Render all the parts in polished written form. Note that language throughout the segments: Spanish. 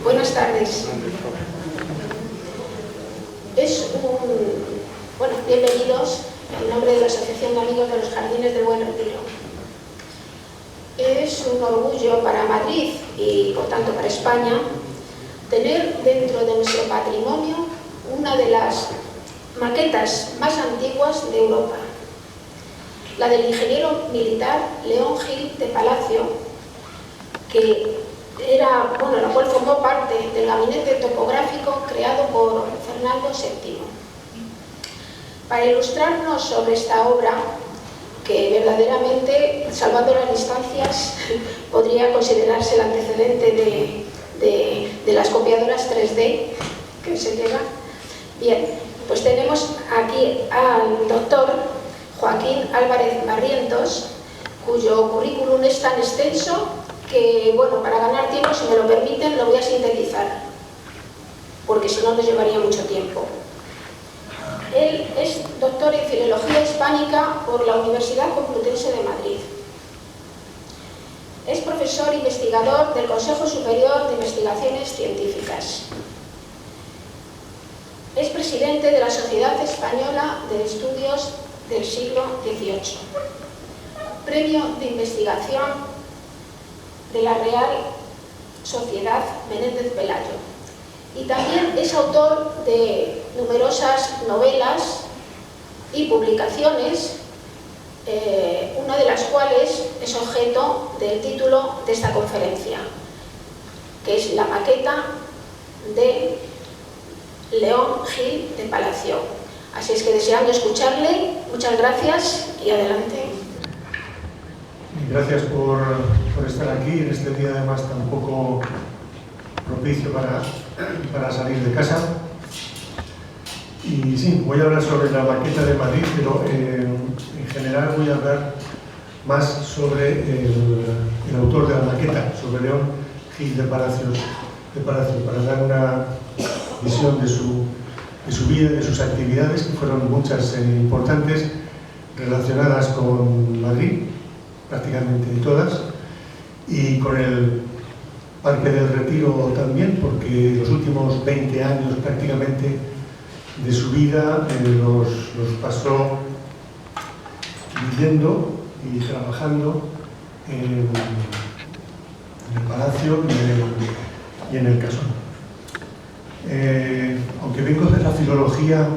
Buenas tardes. Bienvenidos en nombre de la Asociación de Amigos de los Jardines del Buen Retiro. Es un orgullo para Madrid y por tanto para España tener dentro de nuestro patrimonio una de las maquetas más antiguas de Europa, la del ingeniero militar León Gil de Palacio, la cual formó parte del gabinete topográfico creado por Fernando VII. Para ilustrarnos sobre esta obra, que verdaderamente, salvando las distancias, podría considerarse el antecedente de las copiadoras 3D que se llevan. Bien, pues tenemos aquí al doctor Joaquín Álvarez Barrientos, cuyo currículum es tan extenso que, para ganar tiempo, si me lo permiten, lo voy a sintetizar, porque si no nos llevaría mucho tiempo. Él es doctor en Filología Hispánica por la Universidad Complutense de Madrid. Es profesor investigador del Consejo Superior de Investigaciones Científicas. Es presidente de la Sociedad Española de Estudios del Siglo XVIII. Premio de Investigación de la Real Sociedad Menéndez Pelayo. Y también es autor de numerosas novelas y publicaciones, una de las cuales es objeto del título de esta conferencia, que es La maqueta de León Gil de Palacio. Así es que, deseando escucharle, muchas gracias y adelante. Gracias por estar aquí en este día, además tan poco propicio para salir de casa. Y sí, voy a hablar sobre la maqueta de Madrid, pero en general voy a hablar más sobre el autor de la maqueta, sobre León Gil de Palacio, para dar una visión de su vida, de sus actividades, que fueron muchas importantes, relacionadas con Madrid, prácticamente todas, y con el Parque del Retiro también, porque los últimos 20 años prácticamente de su vida los pasó viviendo y trabajando en el Palacio y en el Casón. Aunque vengo de la filología,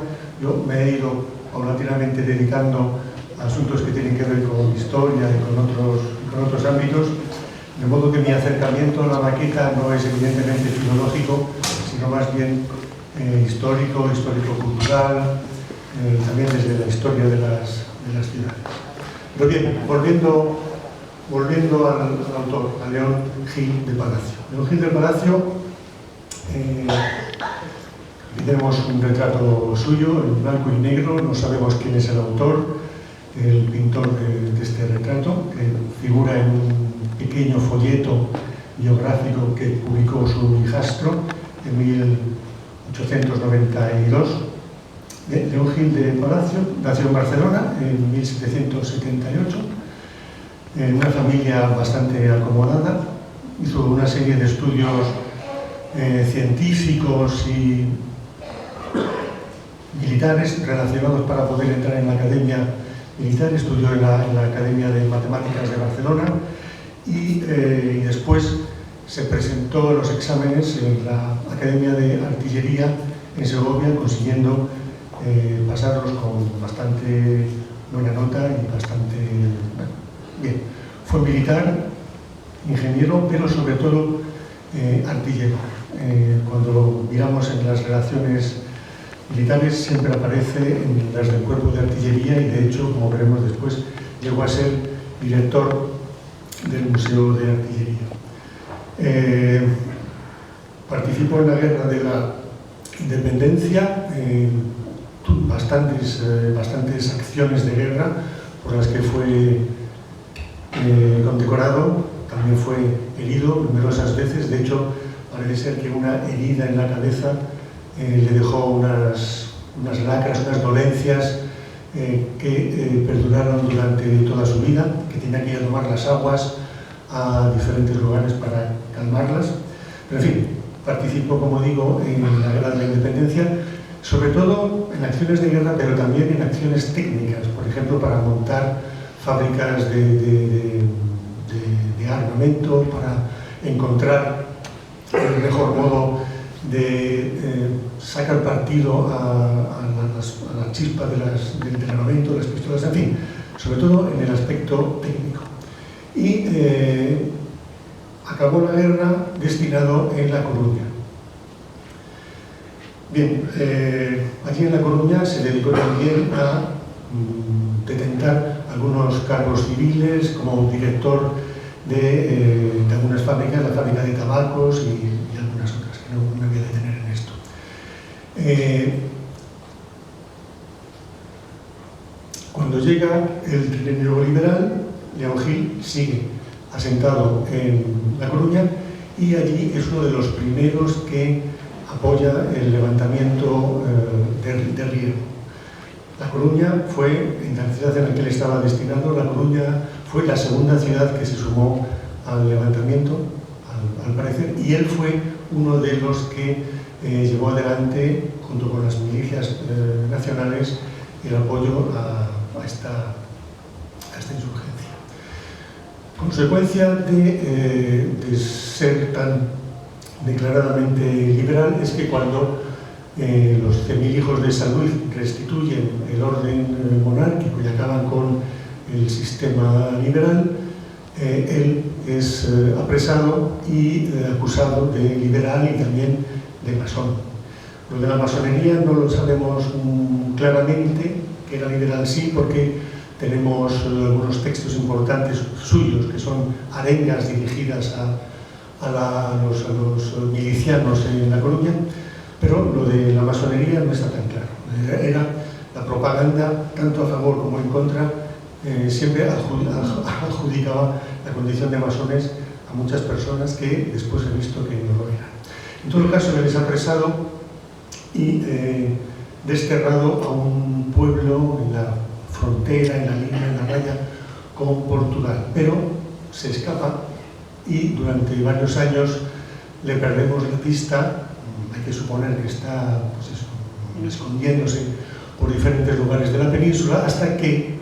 yo me he ido paulatinamente dedicando a asuntos que tienen que ver con historia y con otros ámbitos, de modo que mi acercamiento a la maqueta no es evidentemente filológico, sino más bien histórico-cultural, también desde la historia de las ciudades. Pero bien, volviendo al autor, a León Gil de Palacio. León Gil de Palacio, aquí tenemos un retrato suyo en blanco y negro, no sabemos quién es el autor, el pintor de este retrato, que figura en un pequeño folleto biográfico que publicó su hijastro en 1892. León Gil de Palacio nació en Barcelona en 1778, en una familia bastante acomodada. Hizo una serie de estudios científicos y militares relacionados para poder entrar en la academia militar. Estudió en la Academia de Matemáticas de Barcelona y después se presentó a los exámenes en la Academia de Artillería en Segovia, consiguiendo pasarlos con bastante buena nota y bastante bien. Fue militar, ingeniero, pero sobre todo artillero. Cuando lo miramos en las relaciones militares, siempre aparece en las del Cuerpo de Artillería y, de hecho, como veremos después, llegó a ser director del Museo de Artillería. Participó en la Guerra de la Independencia, bastantes acciones de guerra por las que fue condecorado. También fue herido numerosas veces. De hecho, parece ser que una herida en la cabeza le dejó unas lacras, unas dolencias que perduraron durante toda su vida, que tenía que ir a tomar las aguas a diferentes lugares para calmarlas. Pero en fin, participó, como digo, en la Guerra de la Independencia, sobre todo en acciones de guerra, pero también en acciones técnicas, por ejemplo, para montar fábricas de armamento, para encontrar el mejor modo de sacar partido a la chispa del armamento, de las pistolas, en fin, sobre todo en el aspecto técnico. Y acabó la guerra destinado en La Coruña. Bien, allí en La Coruña se dedicó también a detentar algunos cargos civiles como director de algunas fábricas, la fábrica de tabacos y algunas otras, que no me voy a detener en esto. Cuando llega el trienio liberal, León Gil sigue asentado en La Coruña y allí es uno de los primeros que apoya el levantamiento de Riego. La Coruña fue, en la ciudad en la que él estaba destinado, La Coruña fue la segunda ciudad que se sumó al levantamiento, al parecer, y él fue uno de los que llevó adelante, junto con las milicias nacionales, el apoyo a esta insurgencia. Consecuencia de ser tan declaradamente liberal es que cuando los 100.000 hijos de San Luis restituyen el orden monárquico y acaban con el sistema liberal, él es apresado y acusado de liberal y también de masón. Lo de la masonería no lo sabemos claramente, que era liberal sí, porque tenemos algunos textos importantes suyos que son arengas dirigidas a los milicianos en La Coruña, pero lo de la masonería no está tan claro. Era la propaganda, tanto a favor como en contra, siempre adjudicaba la condición de masones a muchas personas que después he visto que no lo eran. En todo caso, él es apresado y desterrado a un pueblo en la frontera, en la línea, en la raya con Portugal, pero se escapa y durante varios años le perdemos la pista. Hay que suponer que está pues eso, escondiéndose por diferentes lugares de la península hasta que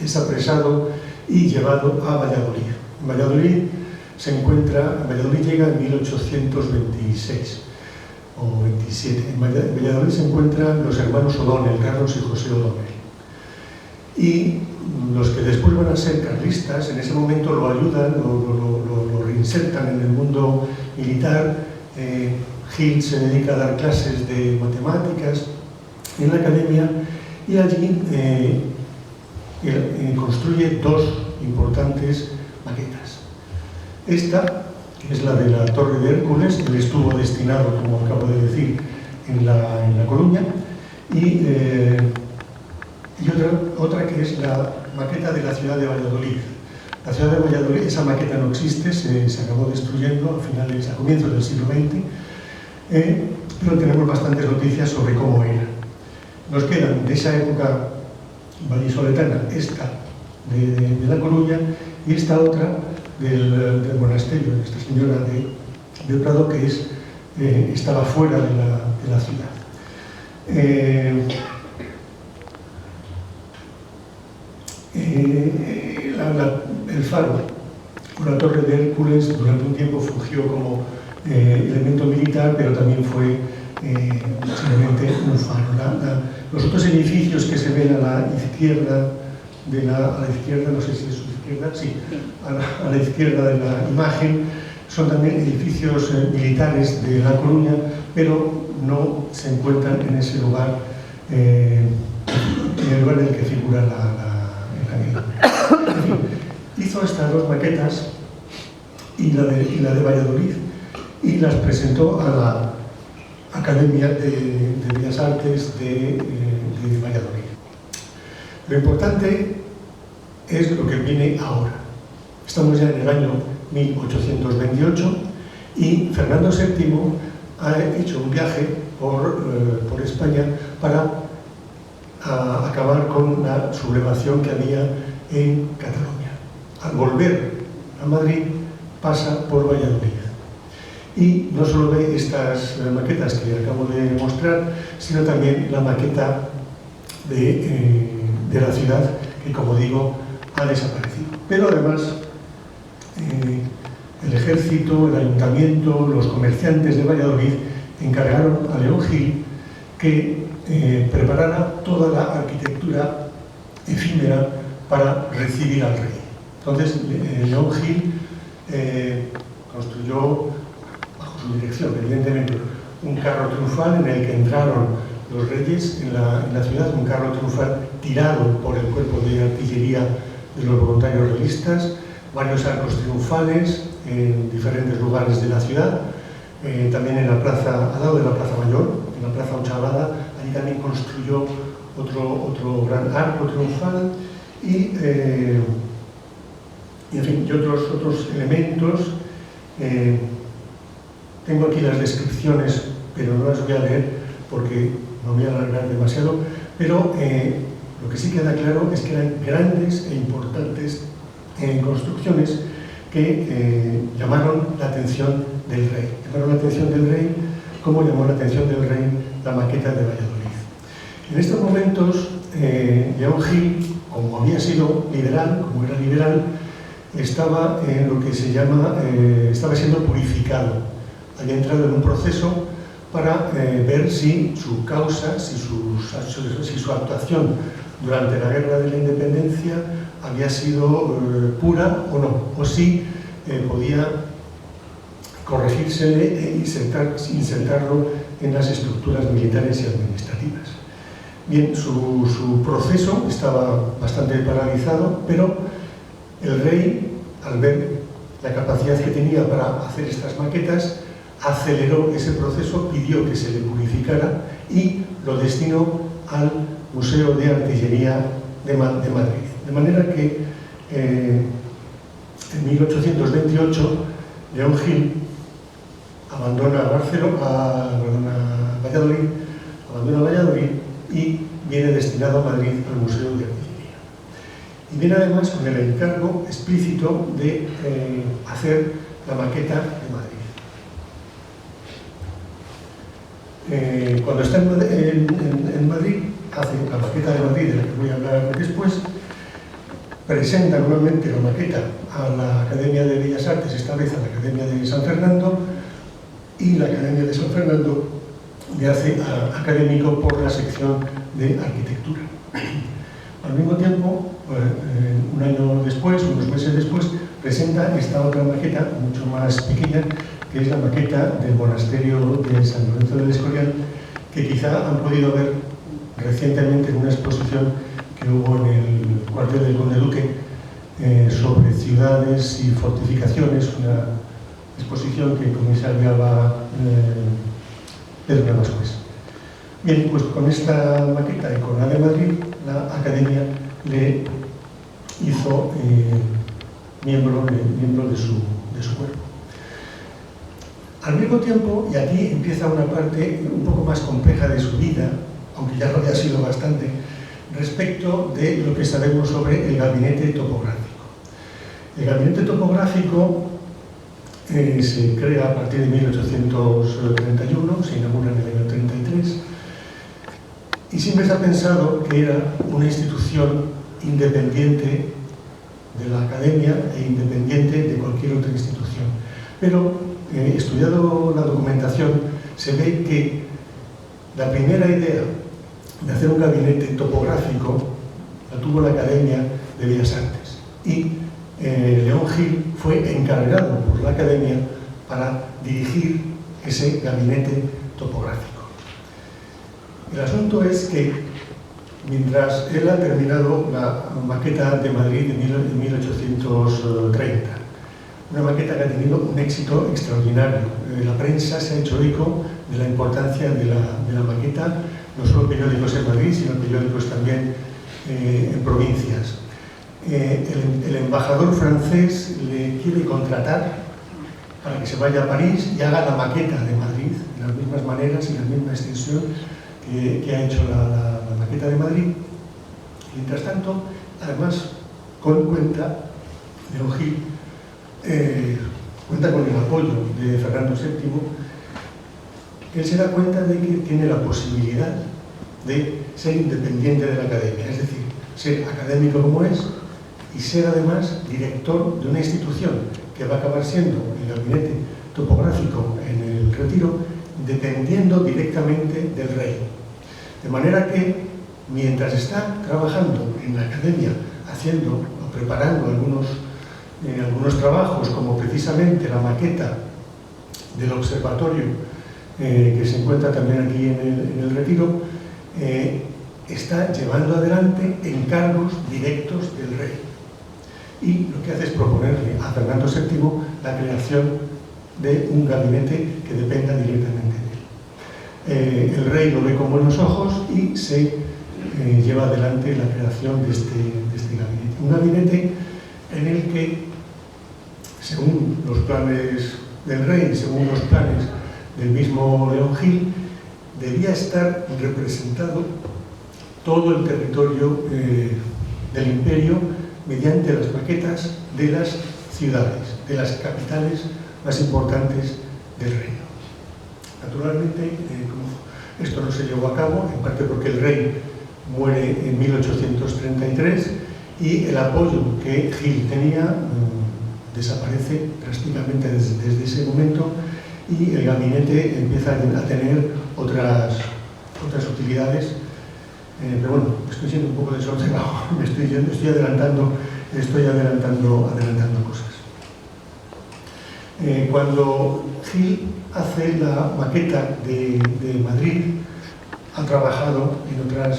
es apresado y llevado a Valladolid. En Valladolid llega en 1826 o 27. En Valladolid se encuentran los hermanos O'Donnell, Carlos y José O'Donnell. Y los que después van a ser carlistas, en ese momento lo ayudan, lo reinsertan en el mundo militar. Gil se dedica a dar clases de matemáticas en la academia y allí construye dos importantes maquetas. Esta, que es la de la Torre de Hércules, él estuvo destinado, como acabo de decir, en La Coruña, y otra que es la maqueta de la ciudad de Valladolid. La ciudad de Valladolid, esa maqueta no existe, se acabó destruyendo a comienzos del siglo XX, pero tenemos bastantes noticias sobre cómo era. Nos quedan de esa época vallisoletana esta de La Coruña y esta otra del monasterio de Nuestra Señora de Prado, que estaba fuera de la ciudad. El faro o la Torre de Hércules durante un tiempo fungió como elemento militar, pero también fue simplemente un faro. Los otros edificios que se ven a la izquierda, no sé si es su izquierda, sí, a la izquierda de la imagen, son también edificios militares de La Coruña, pero no se encuentran en ese lugar, en el lugar en el que figura la guerra. En fin, hizo estas dos maquetas y la de Valladolid y las presentó a la Academia de Bellas Artes de Valladolid. Lo importante es lo que viene ahora. Estamos ya en el año 1828 y Fernando VII ha hecho un viaje por España para acabar con la sublevación que había en Cataluña. Al volver a Madrid pasa por Valladolid Y no solo ve estas maquetas que acabo de mostrar, sino también la maqueta de la ciudad, que, como digo, ha desaparecido. Pero además, el ejército, el ayuntamiento, los comerciantes de Valladolid encargaron a León Gil que preparara toda la arquitectura efímera para recibir al rey. Entonces, León Gil construyó, bajo su dirección, evidentemente, un carro triunfal en el que entraron los reyes en la ciudad, un carro triunfal tirado por el cuerpo de artillería de los voluntarios realistas, varios arcos triunfales en diferentes lugares de la ciudad, también en la plaza, al lado de la Plaza Mayor, en la Plaza Ochavada, allí también construyó otro gran arco triunfal y en fin, y otros elementos. Tengo aquí las descripciones, pero no las voy a leer porque no voy a alargar demasiado, pero lo que sí queda claro es que eran grandes e importantes construcciones que llamaron la atención del rey. Llamaron la atención del rey, como llamó la atención del rey la maqueta de Valladolid. En estos momentos, León Gil, como había sido liberal, como era liberal, estaba en lo que se llama, estaba siendo purificado. Había entrado en un proceso para ver si su causa, si su actuación durante la Guerra de la Independencia había sido pura o no, o si podía corregírsele e insertarlo en las estructuras militares y administrativas. Bien, su proceso estaba bastante paralizado, pero el rey, al ver la capacidad que tenía para hacer estas maquetas, aceleró ese proceso, pidió que se le purificara y lo destinó al Museo de Artillería de Madrid. De manera que en 1828 León Gil abandona Valladolid y viene destinado a Madrid al Museo de Artillería. Y viene además con el encargo explícito de hacer la maqueta de Madrid. Cuando está en Madrid, hace la maqueta de Madrid, de la que voy a hablar después, presenta nuevamente la maqueta a la Academia de Bellas Artes, esta vez a la Academia de San Fernando, y la Academia de San Fernando le hace académico por la sección de arquitectura. Al mismo tiempo, un año después, unos meses después, presenta esta otra maqueta, mucho más pequeña, que es la maqueta del monasterio de San Lorenzo del Escorial, que quizá han podido ver recientemente en una exposición que hubo en el cuartel del Conde Duque sobre ciudades y fortificaciones, una exposición que comisariaba Pedro Navascués. Bien, pues con esta maqueta y con la de Madrid, la Academia le hizo miembro de su cuerpo. Al mismo tiempo, y aquí empieza una parte un poco más compleja de su vida, aunque ya lo había sido bastante, respecto de lo que sabemos sobre el gabinete topográfico. El gabinete topográfico se crea a partir de 1831, se inaugura en el año 33, y siempre se ha pensado que era una institución independiente de la Academia e independiente de cualquier otra institución. Pero, estudiado la documentación, se ve que la primera idea de hacer un gabinete topográfico la tuvo la Academia de Bellas Artes y León Gil fue encargado por la Academia para dirigir ese gabinete topográfico. El asunto es que mientras él ha terminado la maqueta de Madrid en 1830, una maqueta que ha tenido un éxito extraordinario. La prensa se ha hecho eco de la importancia de la maqueta, no solo periódicos en Madrid, sino periódicos también en provincias. El embajador francés le quiere contratar para que se vaya a París y haga la maqueta de Madrid, de las mismas maneras y la misma extensión que ha hecho la maqueta de Madrid. Mientras tanto, además, cuenta León Gil cuenta con el apoyo de Fernando VII, él se da cuenta de que tiene la posibilidad de ser independiente de la academia, es decir, ser académico como es y ser además director de una institución que va a acabar siendo el gabinete topográfico en el Retiro, dependiendo directamente del rey. De manera que, mientras está trabajando en la academia, haciendo o preparando algunos trabajos, como precisamente la maqueta del observatorio que se encuentra también aquí en el Retiro, está llevando adelante encargos directos del rey. Y lo que hace es proponerle a Fernando VII la creación de un gabinete que dependa directamente de él. El rey lo ve con buenos ojos y se lleva adelante la creación de este gabinete. Un gabinete en el que, según los planes del rey, según los planes del mismo León Gil, debía estar representado todo el territorio del imperio mediante las maquetas de las ciudades, de las capitales más importantes del reino. Naturalmente, esto no se llevó a cabo, en parte porque el rey muere en 1833 y el apoyo que Gil tenía desaparece drásticamente desde ese momento, y el gabinete empieza a tener otras utilidades. Pero bueno, estoy siendo un poco desordenado, estoy adelantando cosas. Cuando Gil hace la maqueta de Madrid, ha trabajado en otras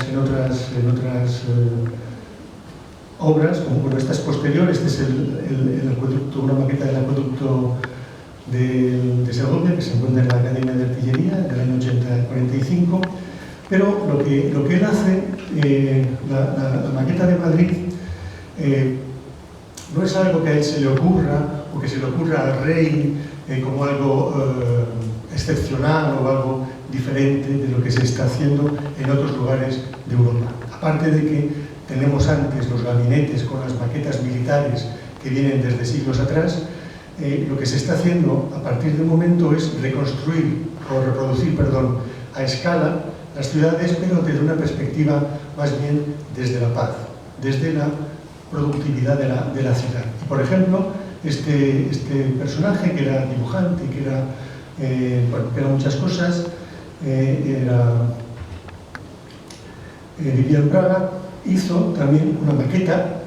obras, como estas posteriores. Este es el acueducto, una maqueta del acueducto de Segovia, que se encuentra en la Academia de Artillería del año 80-45. Pero lo que él hace, la maqueta de Madrid, no es algo que a él se le ocurra, o que se le ocurra al rey como algo excepcional o algo diferente de lo que se está haciendo en otros lugares de Europa. Aparte de que tenemos antes los gabinetes con las maquetas militares que vienen desde siglos atrás, lo que se está haciendo a partir de un momento es reproducir a escala las ciudades, pero desde una perspectiva más bien desde la paz, desde la productividad de la ciudad. Y, por ejemplo, este personaje, que era dibujante, que era muchas cosas, vivía en Praga, hizo también una maqueta,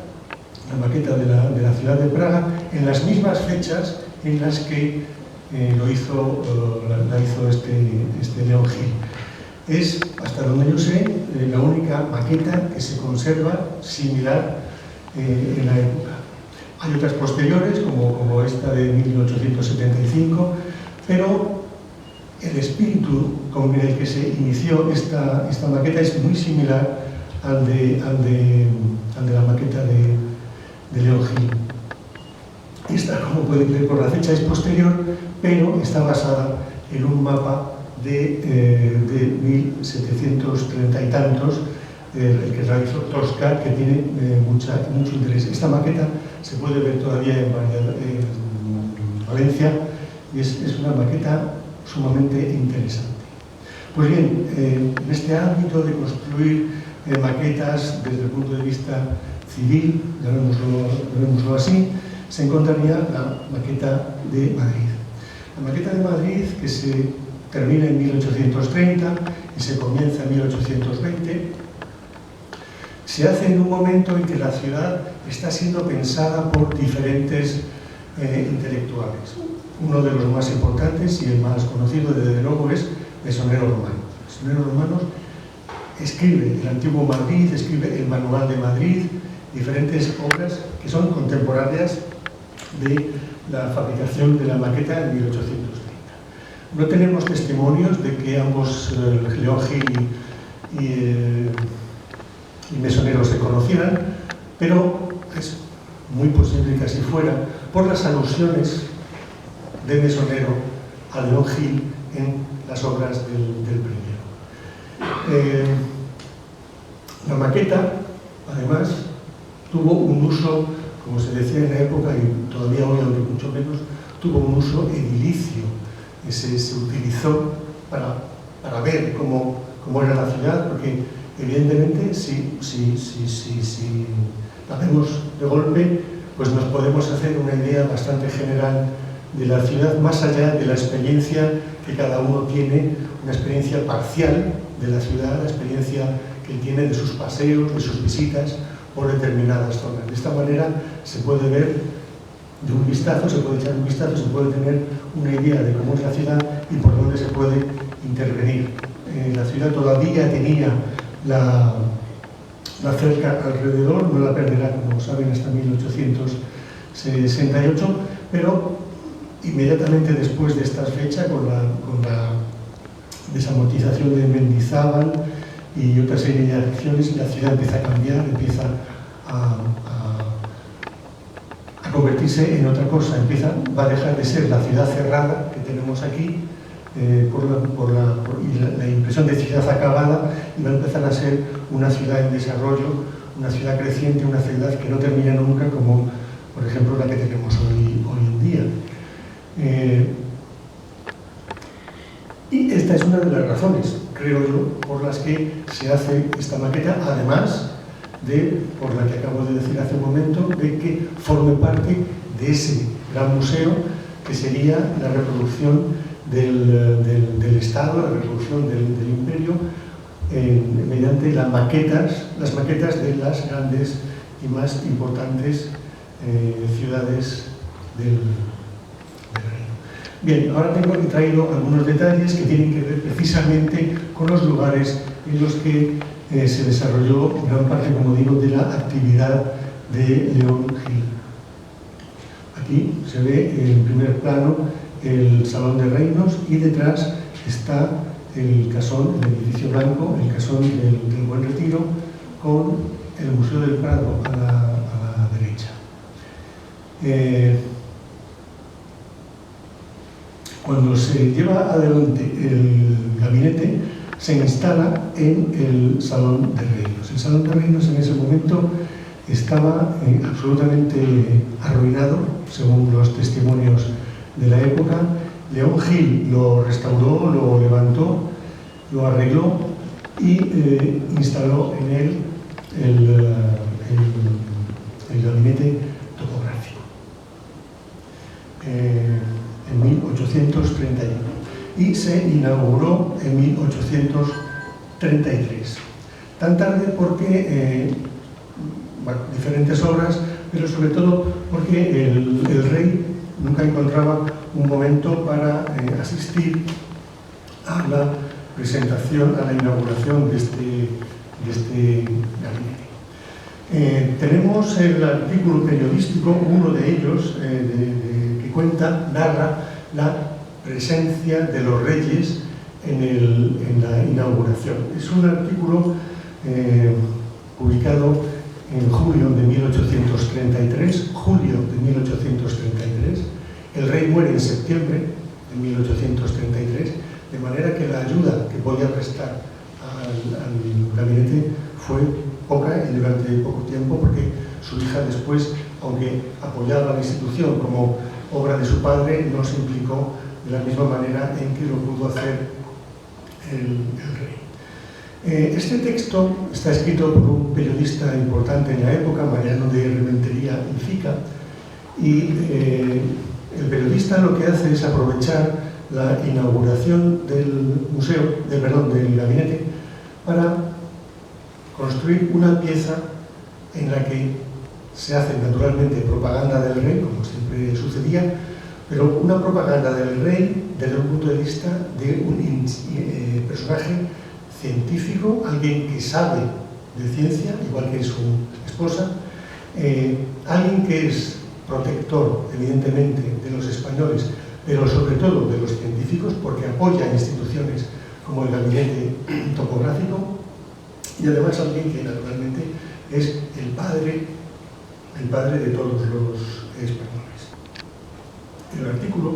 de la ciudad de Praga, en las mismas fechas en las que la hizo este León Gil. Es, hasta donde yo sé, la única maqueta que se conserva similar en la época. Hay otras posteriores, como esta de 1875, pero el espíritu con el que se inició esta maqueta es muy similar al de la maqueta de León Gil. Esta, como pueden ver por la fecha, es posterior, pero está basada en un mapa de 1730 y tantos, el que realizó Tosca, que tiene mucho interés. Esta maqueta se puede ver todavía en Valencia y es una maqueta sumamente interesante. Pues bien, en este ámbito de construir maquetas desde el punto de vista civil, llamémoslo así, se encontraría la maqueta de Madrid. La maqueta de Madrid, que se termina en 1830 y se comienza en 1820, se hace en un momento en que la ciudad está siendo pensada por diferentes intelectuales. Uno de los más importantes y el más conocido, desde luego, es Mesonero Romano. Mesonero Romano escribe el Antiguo Madrid, escribe el Manual de Madrid, diferentes obras que son contemporáneas de la fabricación de la maqueta en 1830. No tenemos testimonios de que ambos, León Gil y Mesonero, se conocieran, pero es muy posible que así fuera, por las alusiones de Mesonero a León Gil en las obras del primero. La maqueta, además, tuvo un uso, como se decía en la época, y todavía hoy, aunque mucho menos, tuvo un uso edilicio, se utilizó para ver cómo era la ciudad, porque evidentemente si la vemos de golpe, pues nos podemos hacer una idea bastante general de la ciudad, más allá de la experiencia que cada uno tiene, una experiencia parcial de la ciudad, la experiencia que tiene de sus paseos, de sus visitas por determinadas zonas. De esta manera se puede ver de un vistazo, se puede echar un vistazo, se puede tener una idea de cómo es la ciudad y por dónde se puede intervenir. La ciudad todavía tenía la cerca alrededor, no la perderá, como saben, hasta 1868, pero inmediatamente después de esta fecha, con la desamortización de Mendizábal y otra serie de acciones, la ciudad empieza a cambiar, empieza a convertirse en otra cosa, va a dejar de ser la ciudad cerrada que tenemos aquí, y la impresión de ciudad acabada, y va a empezar a ser una ciudad en desarrollo, una ciudad creciente, una ciudad que no termina nunca, como por ejemplo la que tenemos hoy en día. Y esta es una de las razones, creo yo, por las que se hace esta maqueta, además por la que acabo de decir hace un momento, de que forme parte de ese gran museo que sería la reproducción del Estado, la reproducción del Imperio, mediante las maquetas de las grandes y más importantes ciudades del reino. Bien, ahora tengo traído algunos detalles que tienen que ver precisamente con los lugares en los que se desarrolló gran parte, como digo, de la actividad de León Gil. Aquí se ve en primer plano el Salón de Reinos y detrás está el casón, el edificio blanco, el casón del Buen Retiro, con el Museo del Prado a la derecha. Cuando se lleva adelante el gabinete, se instala en el Salón de Reinos. El Salón de Reinos en ese momento estaba absolutamente arruinado, según los testimonios de la época. León Gil lo restauró, lo levantó, lo arregló y instaló en él el gabinete topográfico en 1831 y se inauguró en 1833. Tan tarde porque diferentes obras, pero sobre todo porque el rey nunca encontraba un momento para asistir a la presentación, a la inauguración de este gabinete. Tenemos el artículo periodístico, uno de ellos, que narra la presencia de los reyes en la inauguración. Es un artículo publicado en julio de 1833, el rey muere en septiembre de 1833, de manera que la ayuda que podía prestar al gabinete fue poca y durante poco tiempo, porque su hija después, aunque apoyaba a la institución como obra de su padre, no se implicó de la misma manera en que lo pudo hacer el rey. Este texto está escrito por un periodista importante en la época, Mariano de Rementería y Fica, y el periodista lo que hace es aprovechar la inauguración del del gabinete para construir una pieza en la que se hace naturalmente propaganda del rey, como siempre sucedía, pero una propaganda del rey desde un punto de vista de un personaje científico, alguien que sabe de ciencia, igual que su esposa, alguien que es protector, evidentemente, de los españoles, pero sobre todo de los científicos, porque apoya instituciones como el gabinete topográfico, y además alguien que naturalmente es el padre de todos los españoles. El artículo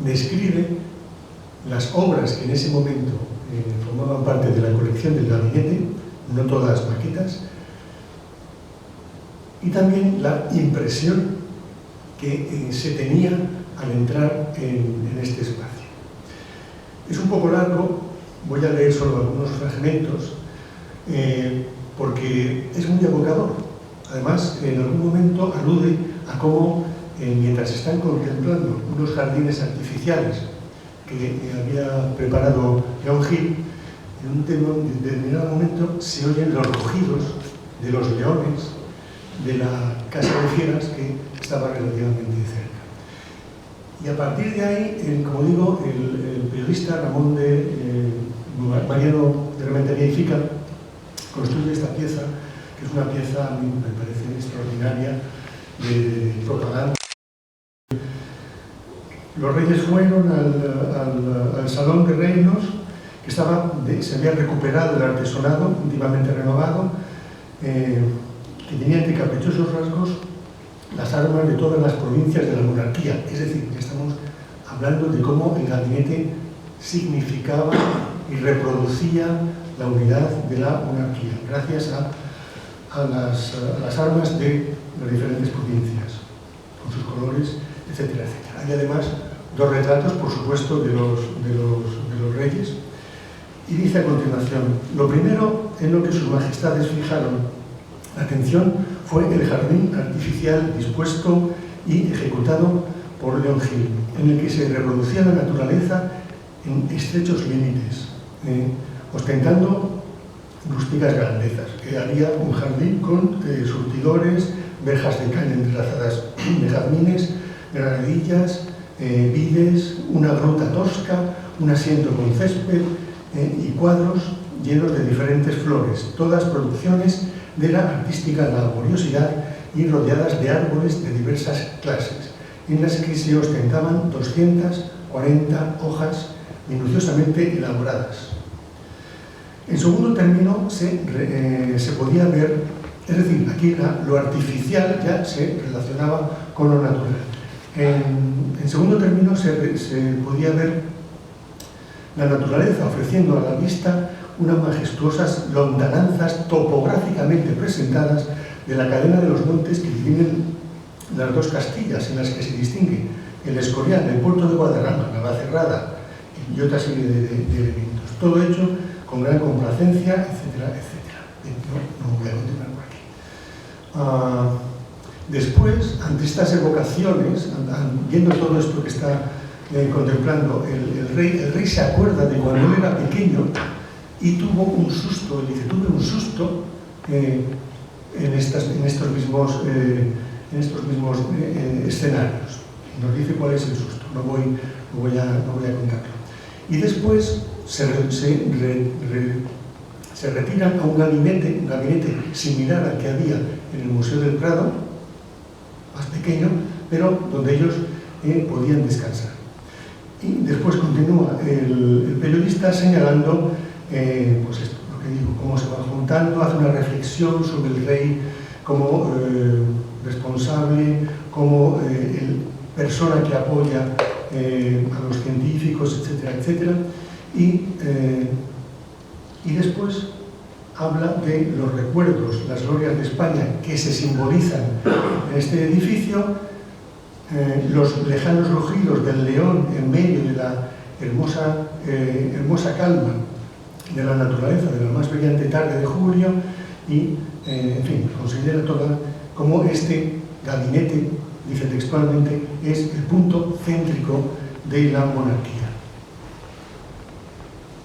describe las obras que en ese momento formaban parte de la colección del gabinete, no todas maquetas, y también la impresión que se tenía al entrar en este espacio. Es un poco largo, voy a leer solo algunos fragmentos, porque es muy evocador. Además, en algún momento alude a cómo, mientras están contemplando unos jardines artificiales que había preparado León Gil, en un determinado momento se oyen los rugidos de los leones de la casa de fieras que estaba relativamente cerca. Y a partir de ahí, como digo, el periodista Mariano de Rementería y Fica construye esta pieza, que es una pieza, a mí me parece extraordinaria, de propaganda. Los reyes fueron al Salón de Reinos, que se había recuperado el artesonado, íntimamente renovado, que tenía entre caprichosos rasgos las armas de todas las provincias de la monarquía. Es decir, que estamos hablando de cómo el gabinete significaba y reproducía la unidad de la monarquía, gracias a las armas de las diferentes provincias, con sus colores, etcétera, etcétera. Hay además dos retratos, por supuesto, de los reyes. Y dice a continuación: lo primero en lo que sus majestades fijaron la atención fue el jardín artificial dispuesto y ejecutado por León Gil, en el que se reproducía la naturaleza en estrechos límites, ostentando rústicas grandezas. Había un jardín con surtidores, verjas de caña entrelazadas de jazmines, granadillas, vides, una gruta tosca, un asiento con césped y cuadros llenos de diferentes flores, todas producciones de la artística laboriosidad y rodeadas de árboles de diversas clases, en las que se ostentaban 240 hojas minuciosamente elaboradas. En segundo término, se podía ver, es decir, aquí lo artificial ya se relacionaba con lo natural. En segundo término, se podía ver la naturaleza ofreciendo a la vista unas majestuosas lontananzas topográficamente presentadas de la cadena de los montes que dividen las dos Castillas, en las que se distingue el Escorial, el puerto de Guadarrama, Navacerrada y otra serie de elementos. Todo hecho con gran complacencia, etcétera, etcétera. No voy a continuar por aquí. Después, ante estas evocaciones, viendo todo esto que está contemplando el rey se acuerda de cuando él era pequeño y tuvo un susto. Él dice: tuve un susto en estos mismos escenarios. Y nos dice cuál es el susto. No voy a contarlo. Y después se retiran a un gabinete similar al que había en el Museo del Prado, más pequeño, pero donde ellos podían descansar. Y después continúa el periodista señalando pues esto, lo que digo, cómo se va juntando, hace una reflexión sobre el rey como responsable, como persona que apoya a los científicos, etcétera, etcétera. Y después habla de los recuerdos, las glorias de España que se simbolizan en este edificio, los lejanos rugidos del león en medio de la hermosa calma de la naturaleza, de la más brillante tarde de julio, y, en fin, considera toda como este gabinete, dice textualmente, es el punto céntrico de la monarquía.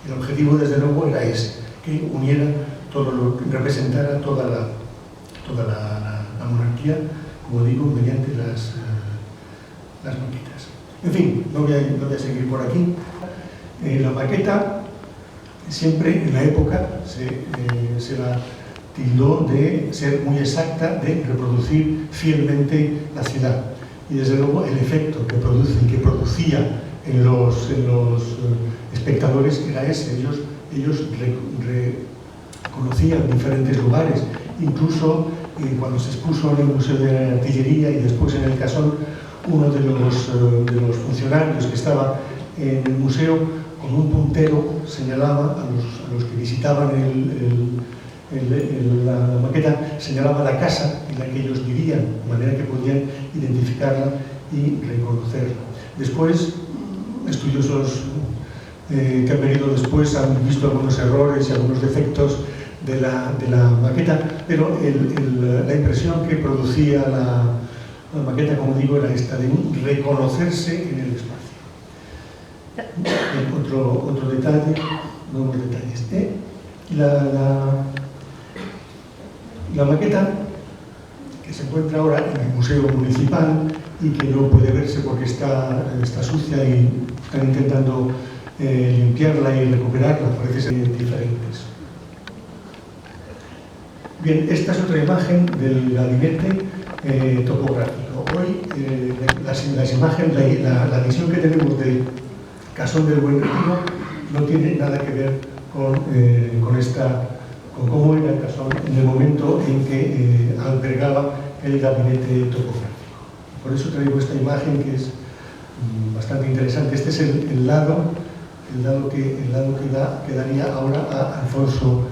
El objetivo, desde luego, era ese, que uniera todo lo que representara toda la monarquía, como digo, mediante las maquetas. En fin, no voy a seguir por aquí. La maqueta, siempre en la época, se la tildó de ser muy exacta, de reproducir fielmente la ciudad. Y desde luego el efecto que producía en los espectadores era ese. Ellos conocían diferentes lugares, incluso cuando se expuso en el Museo de la Artillería y después en el Casón, uno de los funcionarios que estaba en el museo con un puntero señalaba a los que visitaban la maqueta señalaba la casa en la que ellos vivían, de manera que podían identificarla y reconocerla. Después, estudiosos que han venido después han visto algunos errores y algunos defectos de la maqueta, pero la impresión que producía la maqueta, como digo, era esta de reconocerse en el espacio. Otro detalle, nuevos detalles. La maqueta, que se encuentra ahora en el Museo Municipal y que no puede verse porque está sucia y están intentando limpiarla y recuperarla, parece ser diferentes. Bien, esta es otra imagen del gabinete topográfico. Hoy las imágenes, la visión que tenemos del Casón del Buen Retiro no tiene nada que ver con cómo era el casón en el momento en que albergaba el gabinete topográfico. Por eso traigo esta imagen que es bastante interesante. Este es el lado que daría ahora a Alfonso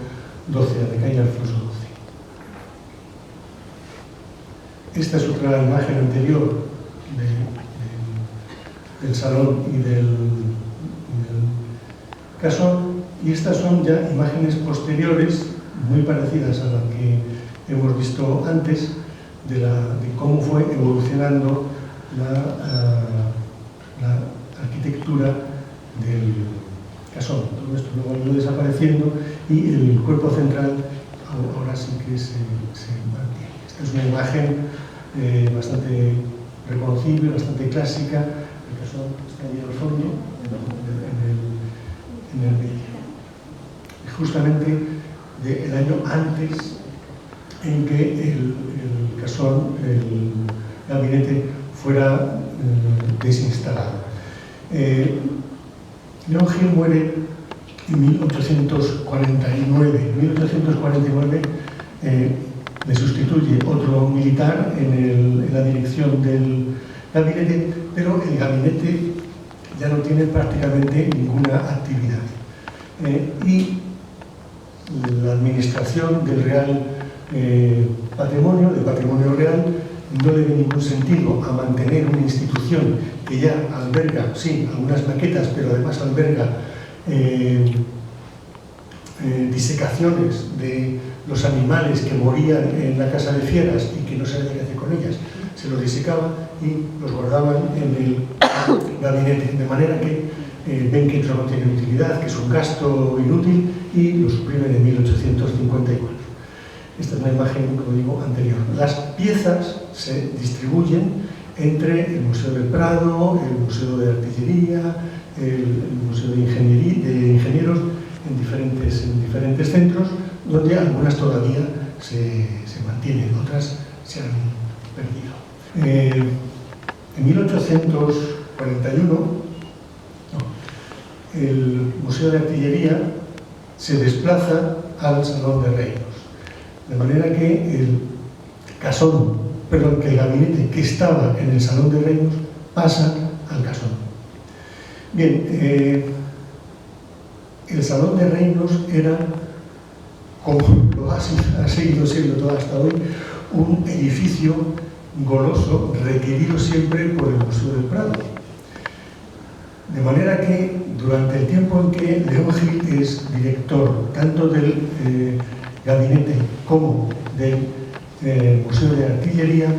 XII, a la calle Alfonso XII. Esta es otra imagen anterior del salón y del casón, y estas son ya imágenes posteriores muy parecidas a las que hemos visto antes de cómo fue evolucionando la arquitectura del casón. Todo esto luego ha ido desapareciendo y el cuerpo central ahora sí que se mantiene. Esta es una imagen bastante reconocible, bastante clásica. El casón está ahí al fondo, en el medio. Justamente el año antes en que el casón, el gabinete, fuera desinstalado. León Gil muere en 1849. En 1849 le sustituye otro militar en la dirección del gabinete, pero el gabinete ya no tiene prácticamente ninguna actividad. Y la administración del Real Patrimonio, del Patrimonio Real, no le ve ningún sentido a mantener una institución que ya alberga, sí, algunas maquetas, pero además alberga disecaciones de los animales que morían en la casa de fieras y que no sabía qué hacer con ellas. Se los disecaba y los guardaban en el gabinete, de manera que ven que eso no tiene utilidad, que es un gasto inútil, y lo suprimen en 1854. Esta es una imagen, como digo, anterior. Las piezas se distribuyen entre el Museo del Prado, el Museo de Artillería, el Museo de Ingenieros, en diferentes centros, donde algunas todavía se mantienen, otras se han perdido. En 1841, el Museo de Artillería se desplaza al Salón de Reinos, de manera que el gabinete que estaba en el Salón de Reinos pasa al casón. Bien, el Salón de Reinos era, como lo ha seguido siendo todo hasta hoy, un edificio goloso requerido siempre por el Museo del Prado. De manera que durante el tiempo en que León Gil es director tanto del gabinete como del Museo de Artillería,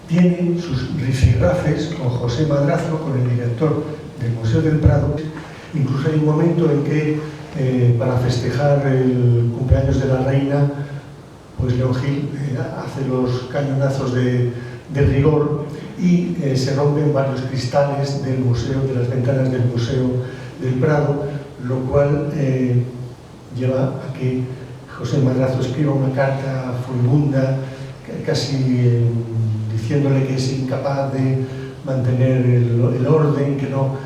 tiene sus rifirrafes con José Madrazo, con el director del Museo del Prado. Incluso hay un momento en que para festejar el cumpleaños de la reina, pues León Gil hace los cañonazos de rigor y se rompen varios cristales del museo, de las ventanas del Museo del Prado, lo cual lleva a que José Madrazo escriba una carta furibunda, casi diciéndole que es incapaz de mantener el orden, que no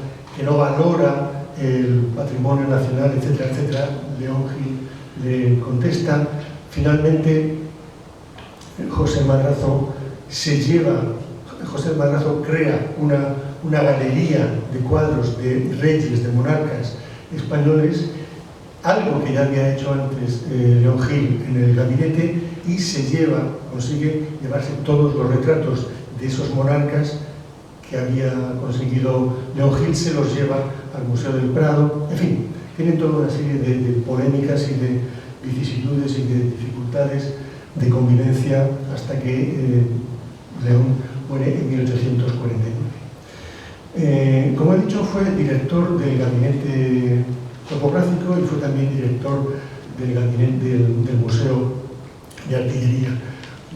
valora el patrimonio nacional, etcétera, etcétera. León Gil le contesta. Finalmente, José Madrazo crea una galería de cuadros de reyes, de monarcas españoles, algo que ya había hecho antes León Gil en el gabinete, y consigue llevarse todos los retratos de esos monarcas que había conseguido León Gil, se los lleva al Museo del Prado. En fin, tienen toda una serie de polémicas y de vicisitudes y de dificultades de convivencia hasta que León muere en 1849. Como he dicho, fue director del gabinete topográfico y fue también director del gabinete del Museo de Artillería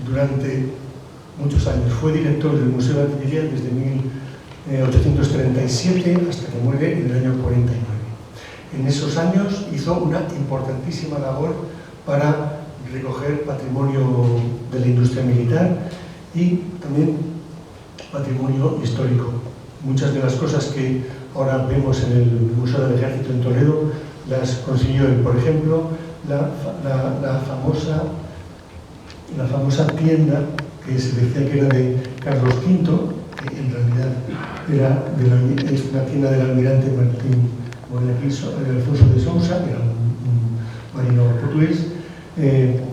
durante muchos años. Fue director del Museo de Artillería desde 1837 hasta que muere en el año 49. En esos años hizo una importantísima labor para recoger patrimonio de la industria militar y también patrimonio histórico. Muchas de las cosas que ahora vemos en el Museo del Ejército en Toledo las consiguió él. Por ejemplo, la famosa tienda que se decía que era de Carlos V, que en realidad es una tienda del almirante Martín Alfonso de Sousa, que era un marino portugués.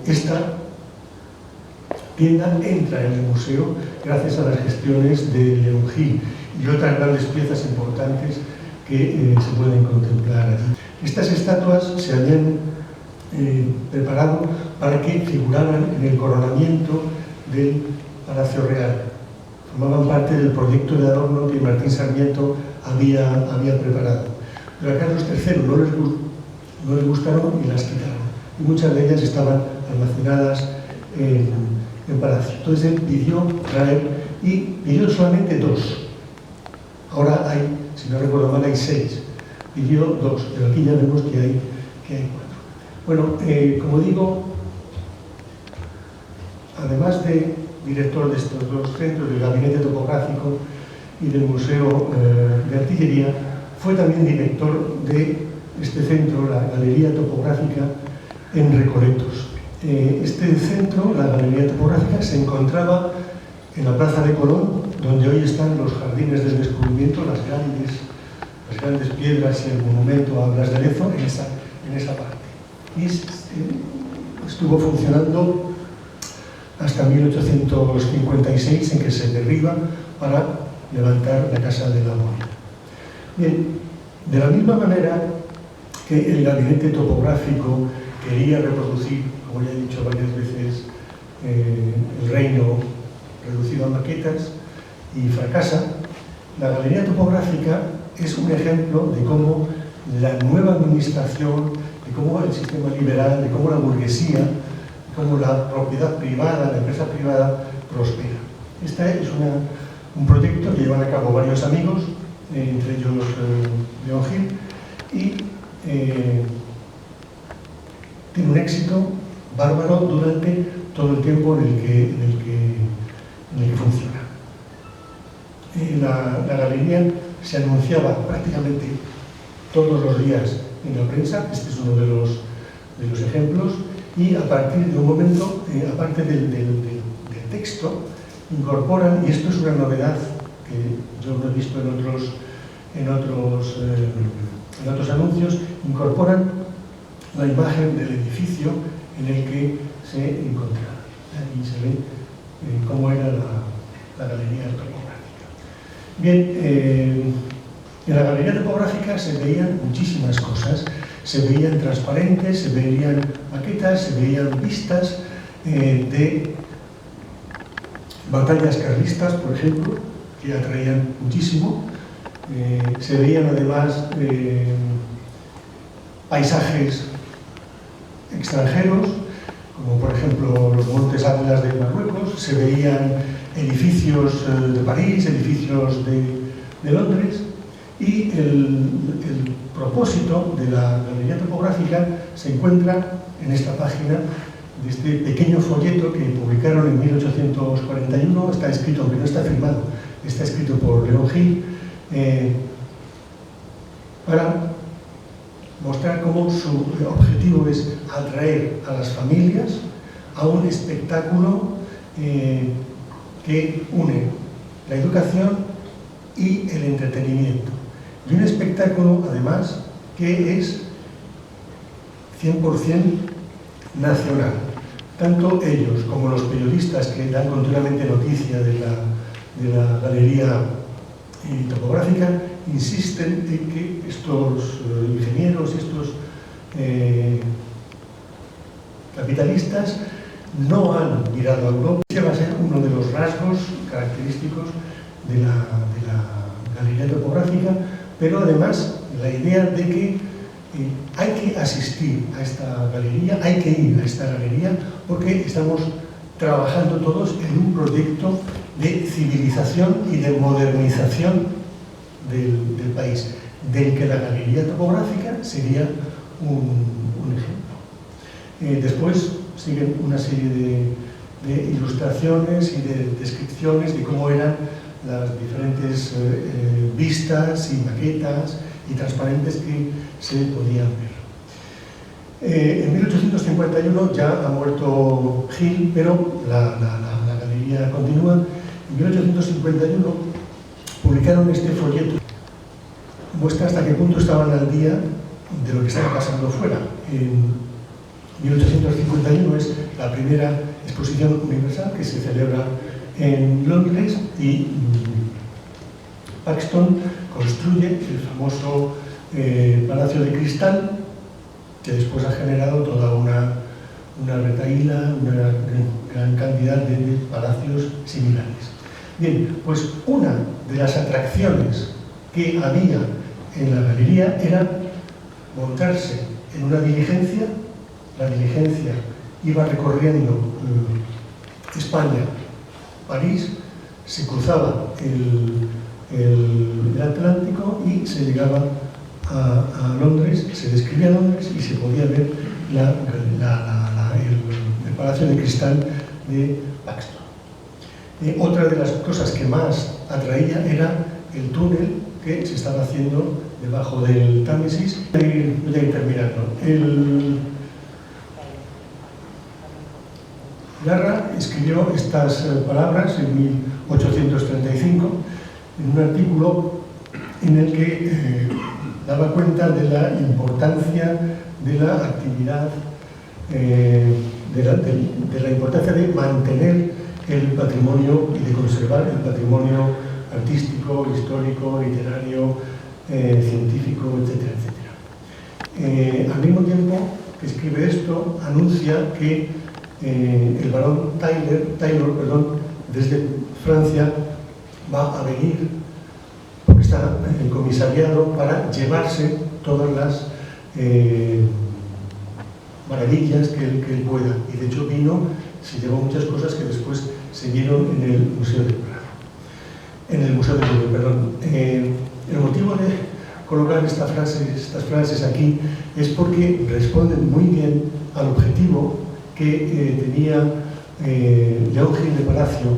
Esta tienda entra en el museo gracias a las gestiones de León Gil y otras grandes piezas importantes que se pueden contemplar allí. Estas estatuas se habían preparado para que figuraran en el coronamiento del Palacio Real. Formaban parte del proyecto de adorno que Martín Sarmiento había preparado. Pero a Carlos III no les gustaron y las quitaron. Y muchas de ellas estaban almacenadas en palacio. Entonces él pidió traer, y pidió solamente 2. Ahora hay, si no recuerdo mal, hay 6. Pidió 2, pero aquí ya vemos que hay 4. Bueno, como digo, además de director de estos 2 centros, del Gabinete Topográfico y del Museo de Artillería, fue también director de este centro, la Galería Topográfica en Recoletos. Este centro, la Galería Topográfica, se encontraba en la Plaza de Colón, donde hoy están los Jardines del Descubrimiento, las grandes piedras y el monumento a Blas de Lezo, en esa parte. Y estuvo funcionando hasta 1856, en que se derriba para levantar la Casa de la Moneda. Bien, de la misma manera que el gabinete topográfico quería reproducir, como ya he dicho varias veces, el reino reducido a maquetas y fracasa, la Galería Topográfica es un ejemplo de cómo la nueva administración, de cómo el sistema liberal, de cómo la burguesía, de cómo la propiedad privada, la empresa privada prospera. Este es un proyecto que llevan a cabo varios amigos, entre ellos León Gil, y tiene un éxito bárbaro durante todo el tiempo en el que funciona. La galería se anunciaba prácticamente todos los días en la prensa. Este es uno de los ejemplos, y a partir de un momento, aparte del texto, incorporan, y esto es una novedad que yo no he visto en otros anuncios, incorporan la imagen del edificio en el que se encontraba. Aquí se ve cómo era la galería topográfica. Bien, en la galería topográfica se veían muchísimas cosas. Se veían transparentes, se veían maquetas, se veían vistas de batallas carlistas, por ejemplo, que atraían muchísimo. Se veían además paisajes extranjeros, como por ejemplo los Montes Atlas de Marruecos. Se veían edificios de París, edificios de Londres, y el propósito de la Galería Topográfica se encuentra en esta página de este pequeño folleto que publicaron en 1841. Está escrito, aunque no está firmado, está escrito por León Gil, para mostrar cómo su objetivo es atraer a las familias a un espectáculo que une la educación y el entretenimiento. Y un espectáculo, además, que es 100% nacional. Tanto ellos como los periodistas que dan continuamente noticia de la galería topográfica insisten en que estos ingenieros, estos capitalistas no han mirado a Europa. Ese va a ser uno de los rasgos característicos de la galería topográfica, pero además la idea de que hay que asistir a esta galería, hay que ir a esta galería porque estamos trabajando todos en un proyecto de civilización y de modernización del país, del que la galería topográfica sería un ejemplo. Después siguen una serie de ilustraciones y de descripciones de cómo eran las diferentes vistas y maquetas y transparentes que se podían ver. En 1851 ya ha muerto Gil, pero la galería continúa. En 1851 publicaron este folleto. Muestra hasta qué punto estaban al día de lo que estaba pasando fuera. En 1851 es la primera exposición universal que se celebra en Londres y Paxton construye el famoso Palacio de Cristal, que después ha generado toda una retahíla, una gran cantidad de palacios similares. Bien, pues una de las atracciones que había en la galería era montarse en una diligencia. La diligencia iba recorriendo España, París, se cruzaba el Atlántico y se llegaba a Londres, se describía Londres y se podía ver el Palacio de Cristal de Paxton. Otra de las cosas que más atraía era el túnel que se estaba haciendo debajo del Támesis. Voy a ir terminando. Larra escribió estas palabras en 1835 en un artículo en el que daba cuenta de la importancia de la actividad, de la importancia de mantener el patrimonio y de conservar el patrimonio artístico, histórico, literario, científico, etcétera, etcétera. Al mismo tiempo que escribe esto, anuncia que el barón Taylor, desde Francia, va a venir, porque está comisariado, para llevarse todas las maravillas que él pueda. Y de hecho vino, se llevó muchas cosas que después se vieron en el Museo de Prado. En el Museo de Louvre, perdón. El motivo de colocar estas frases aquí es porque responden muy bien al objetivo que tenía León Gil de Palacio,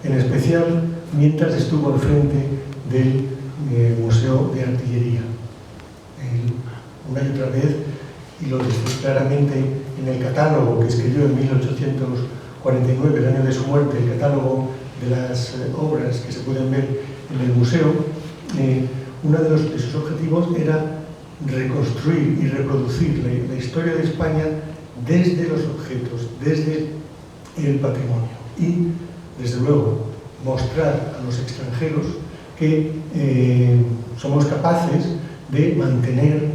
en especial mientras estuvo al frente del Museo de Artillería. Una y otra vez, y lo dice claramente en el catálogo que escribió en 1849, el año de su muerte, el catálogo de las obras que se pueden ver en el museo, uno de sus objetivos era reconstruir y reproducir la historia de España desde los objetos, desde el patrimonio y, desde luego, mostrar a los extranjeros que somos capaces de mantener,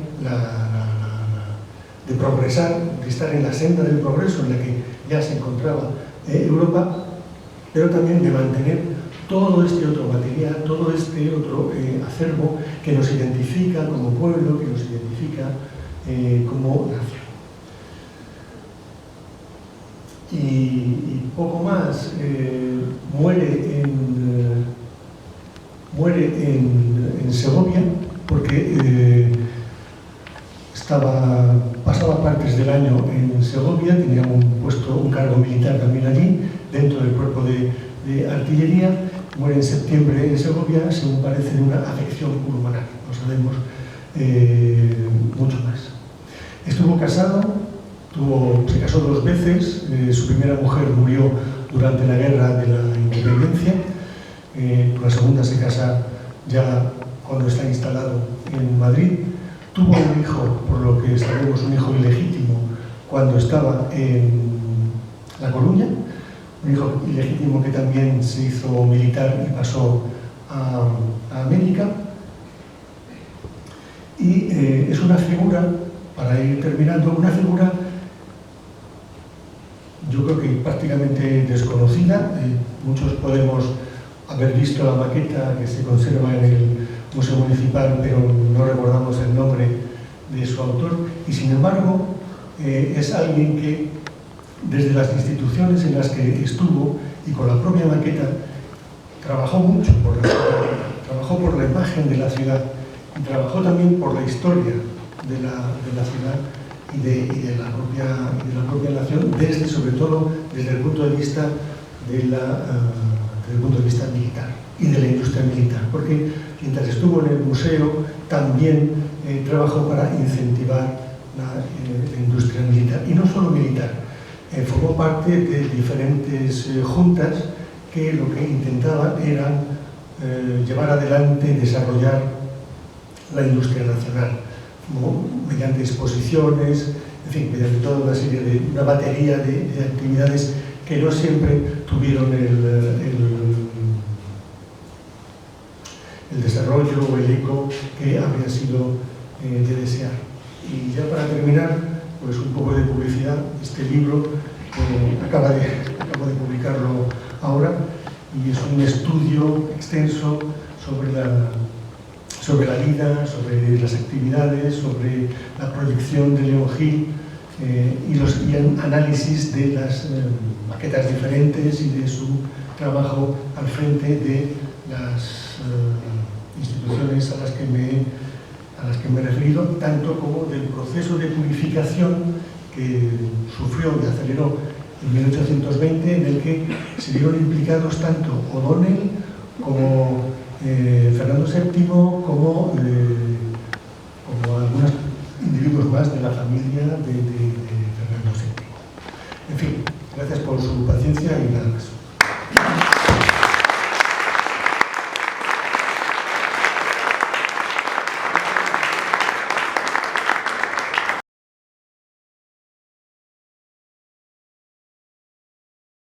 de progresar, de estar en la senda del progreso en la que ya se encontraba Europa, pero también de mantener todo este otro material, todo este otro acervo que nos identifica como pueblo, que nos identifica como nación. Y poco más, muere en Segovia porque pasaba partes del año en Segovia, tenía un cargo militar también allí, dentro del cuerpo de artillería. Muere en septiembre en Segovia, según parece, de una afección pulmonar, no sabemos mucho más. Estuvo casado, se casó 2 veces, su primera mujer murió durante la guerra de la independencia, la segunda se casa ya cuando está instalado en Madrid. Tuvo un hijo, por lo que sabemos, un hijo ilegítimo cuando estaba en La Coruña, un hijo ilegítimo que también se hizo militar y pasó a América. Y es una figura, para ir terminando, una figura yo creo que prácticamente desconocida. Muchos podemos haber visto la maqueta que se conserva en el Museo Municipal, pero no recordamos el nombre de su autor, y sin embargo es alguien que desde las instituciones en las que estuvo y con la propia maqueta trabajó mucho por la ciudad, trabajó por la imagen de la ciudad y trabajó también por la historia de la ciudad y de la propia nación, sobre todo desde el punto de vista militar y de la industria militar, porque mientras estuvo en el museo también trabajó para incentivar la industria militar, y no solo militar, formó parte de diferentes juntas que lo que intentaban era llevar adelante, desarrollar la industria nacional, mediante exposiciones, en fin, mediante toda una batería de actividades que no siempre tuvieron el desarrollo o el eco que habría sido de desear. Y ya para terminar, pues un poco de publicidad. Este libro acabo de publicarlo ahora, y es un estudio extenso sobre la vida, sobre las actividades, sobre la proyección de León Gil, y análisis de las maquetas diferentes y de su trabajo al frente de las instituciones a las que me he referido, tanto como del proceso de purificación que sufrió y aceleró en 1820, en el que se vieron implicados tanto O'Donnell como Fernando VII, como algunos individuos más de la familia de Fernando VII. En fin, gracias por su paciencia y nada más.